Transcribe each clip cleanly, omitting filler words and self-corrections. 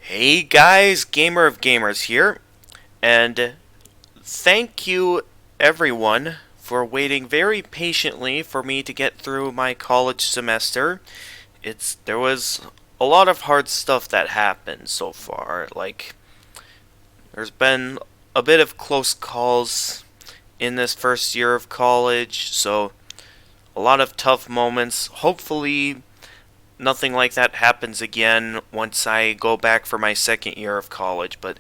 Hey guys, Gamer of Gamers here, and thank you everyone for waiting very patiently for me to get through my college semester. There was a lot of hard stuff that happened so far. There's been a bit of close calls in this first year of college, so a lot of tough moments. Hopefully nothing like that happens again once I go back for my second year of college, but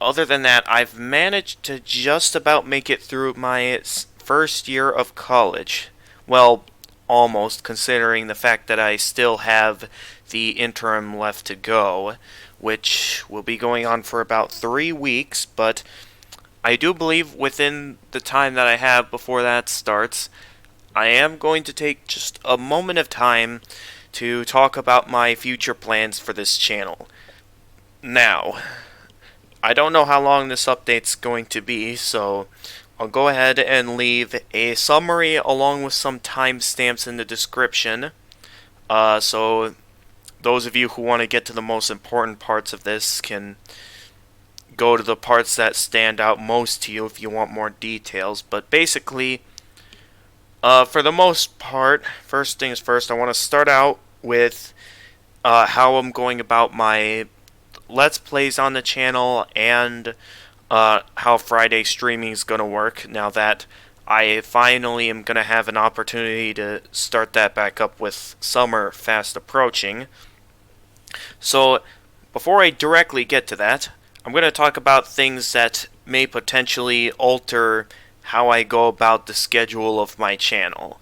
other than that, I've managed to just about make it through my first year of college. Well, almost, considering the fact that I still have the interim left to go, which will be going on for about 3 weeks, but I do believe within the time that I have before that starts, I am going to take just a moment of time to talk about my future plans for this channel. Now, I don't know how long this update's going to be, so I'll go ahead and leave a summary along with some timestamps in the description. So those of you who want to get to the most important parts of this can go to the parts that stand out most to you if you want more details. But basically, for the most part, first things first, I want to start out with how I'm going about my Let's Plays on the channel and how Friday streaming is going to work now that I finally am going to have an opportunity to start that back up with summer fast approaching. So, before I directly get to that, I'm going to talk about things that may potentially alter how I go about the schedule of my channel.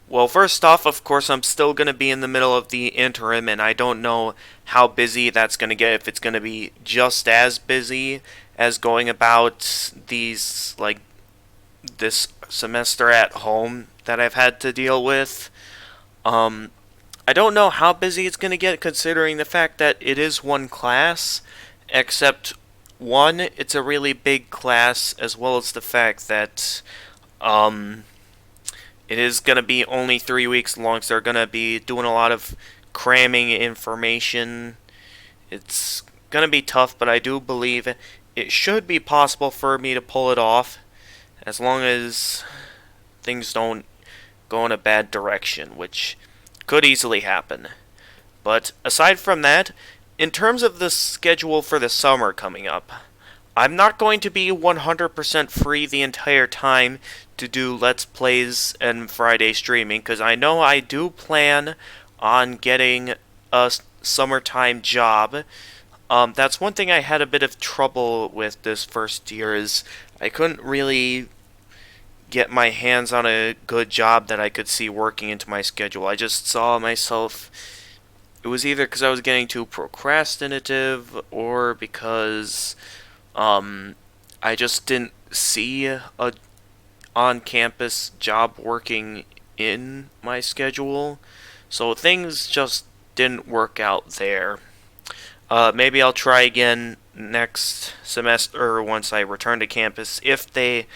Well, first off, of course, I'm still going to be in the middle of the interim, and I don't know how busy that's going to get, if it's going to be just as busy as going about this semester at home that I've had to deal with. I don't know how busy it's going to get considering the fact that it is one class, except one, it's a really big class, as well as the fact that, it is going to be only 3 weeks long, so they're going to be doing a lot of cramming information. It's going to be tough, but I do believe it should be possible for me to pull it off, as long as things don't go in a bad direction, which could easily happen. But aside from that, in terms of the schedule for the summer coming up, I'm not going to be 100% free the entire time to do Let's Plays and Friday streaming, because I know I do plan on getting a summertime job. That's one thing I had a bit of trouble with this first year, is I couldn't really get my hands on a good job that I could see working into my schedule. I just saw myself, it was either because I was getting too procrastinative or because I just didn't see a on-campus job working in my schedule, so things just didn't work out there. Maybe I'll try again next semester once I return to campus, if they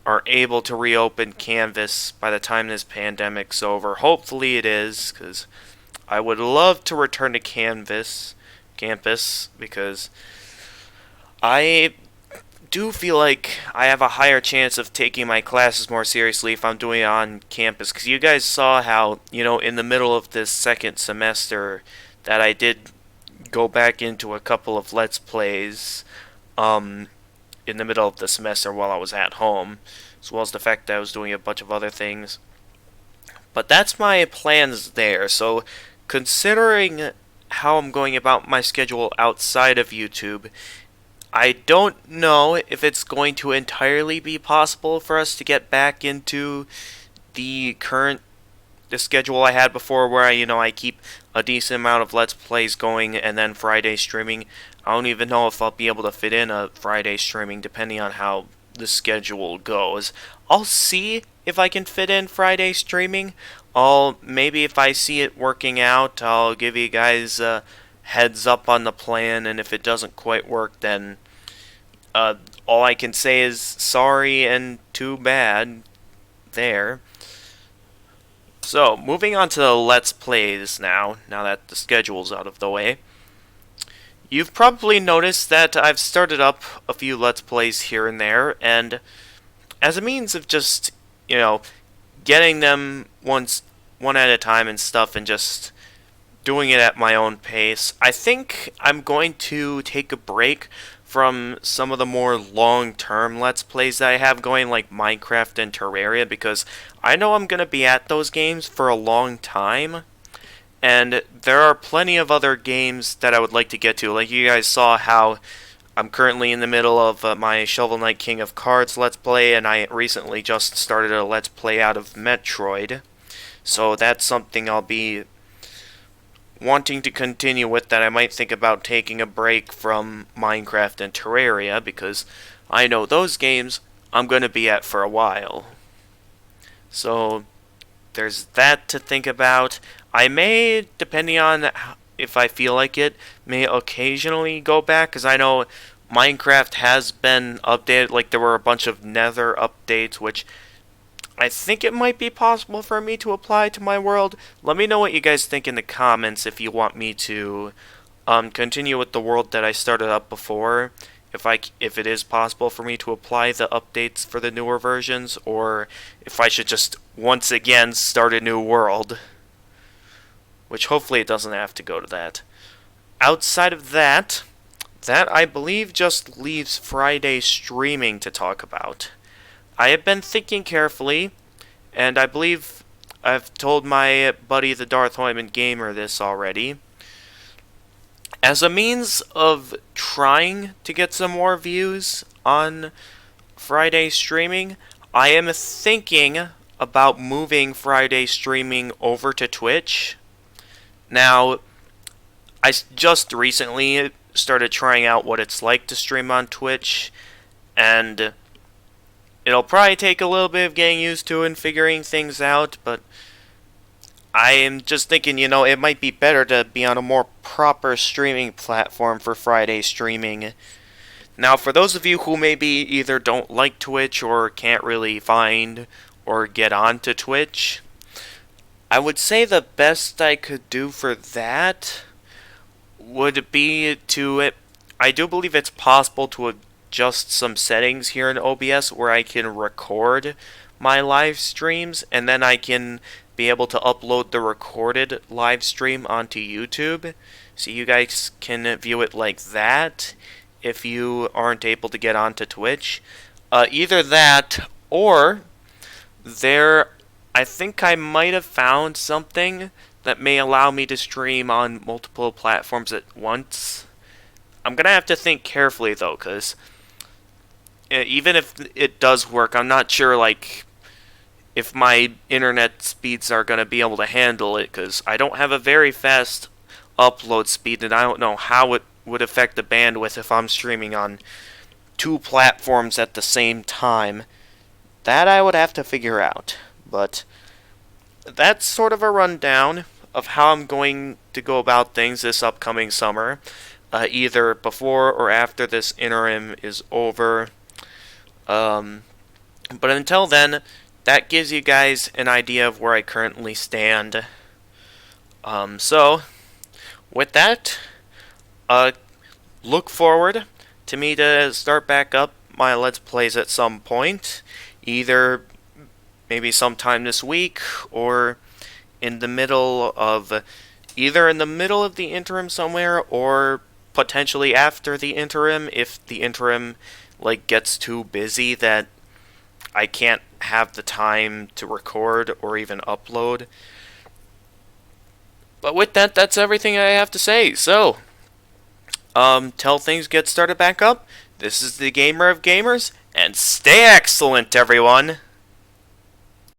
are able to reopen Canvas by the time this pandemic's over. Hopefully it is, because I would love to return to campus, because I do feel like I have a higher chance of taking my classes more seriously if I'm doing it on campus. Because you guys saw how, in the middle of this second semester, that I did go back into a couple of Let's Plays in the middle of the semester while I was at home, as well as the fact that I was doing a bunch of other things. But that's my plans there. So, considering how I'm going about my schedule outside of YouTube, I don't know if it's going to entirely be possible for us to get back into the schedule I had before, where I keep a decent amount of Let's Plays going and then Friday streaming. I don't even know if I'll be able to fit in a Friday streaming depending on how the schedule goes. I'll see if I can fit in Friday streaming. Maybe if I see it working out, I'll give you guys a heads up on the plan, and if it doesn't quite work, then all I can say is sorry and too bad there. So, moving on to the Let's Plays now that the schedule's out of the way. You've probably noticed that I've started up a few Let's Plays here and there, and as a means of just, you know, getting them one at a time and stuff, and just doing it at my own pace, I think I'm going to take a break from some of the more long-term Let's Plays that I have going, like Minecraft and Terraria, because I know I'm going to be at those games for a long time. And there are plenty of other games that I would like to get to. Like you guys saw how I'm currently in the middle of my Shovel Knight King of Cards Let's Play, and I recently just started a Let's Play out of Metroid. So that's something I'll be wanting to continue with, that I might think about taking a break from Minecraft and Terraria, because I know those games I'm going to be at for a while. So there's that to think about. I may, depending on if I feel like it, may occasionally go back, because I know Minecraft has been updated. Like, there were a bunch of Nether updates, which I think it might be possible for me to apply to my world. Let me know what you guys think in the comments if you want me to continue with the world that I started up before. If it is possible for me to apply the updates for the newer versions, or if I should just once again start a new world. Which hopefully it doesn't have to go to that. Outside of that, that I believe just leaves Friday streaming to talk about. I have been thinking carefully, and I believe I've told my buddy the Darth Hoyman Gamer this already. As a means of trying to get some more views on Friday streaming, I am thinking about moving Friday streaming over to Twitch. Now, I just recently started trying out what it's like to stream on Twitch, and it'll probably take a little bit of getting used to and figuring things out, but I am just thinking, it might be better to be on a more proper streaming platform for Friday streaming. Now, for those of you who maybe either don't like Twitch or can't really find or get onto Twitch, I would say the best I could do for that would be I do believe it's possible to adjust some settings here in OBS where I can record my live streams, and then I can be able to upload the recorded live stream onto YouTube, so you guys can view it like that if you aren't able to get onto Twitch. Either that, or I think I might have found something that may allow me to stream on multiple platforms at once. I'm going to have to think carefully, though, because even if it does work, I'm not sure, if my internet speeds are going to be able to handle it, because I don't have a very fast upload speed, and I don't know how it would affect the bandwidth if I'm streaming on two platforms at the same time. That I would have to figure out. But that's sort of a rundown of how I'm going to go about things this upcoming summer, either before or after this interim is over. But until then, that gives you guys an idea of where I currently stand. So, with that, look forward to me to start back up my Let's Plays at some point, either maybe sometime this week, or in the middle of the interim somewhere, or potentially after the interim, if the interim gets too busy that I can't have the time to record or even upload. But with that, that's everything I have to say. So, till things get started back up, this is the Gamer of Gamers, and stay excellent, everyone!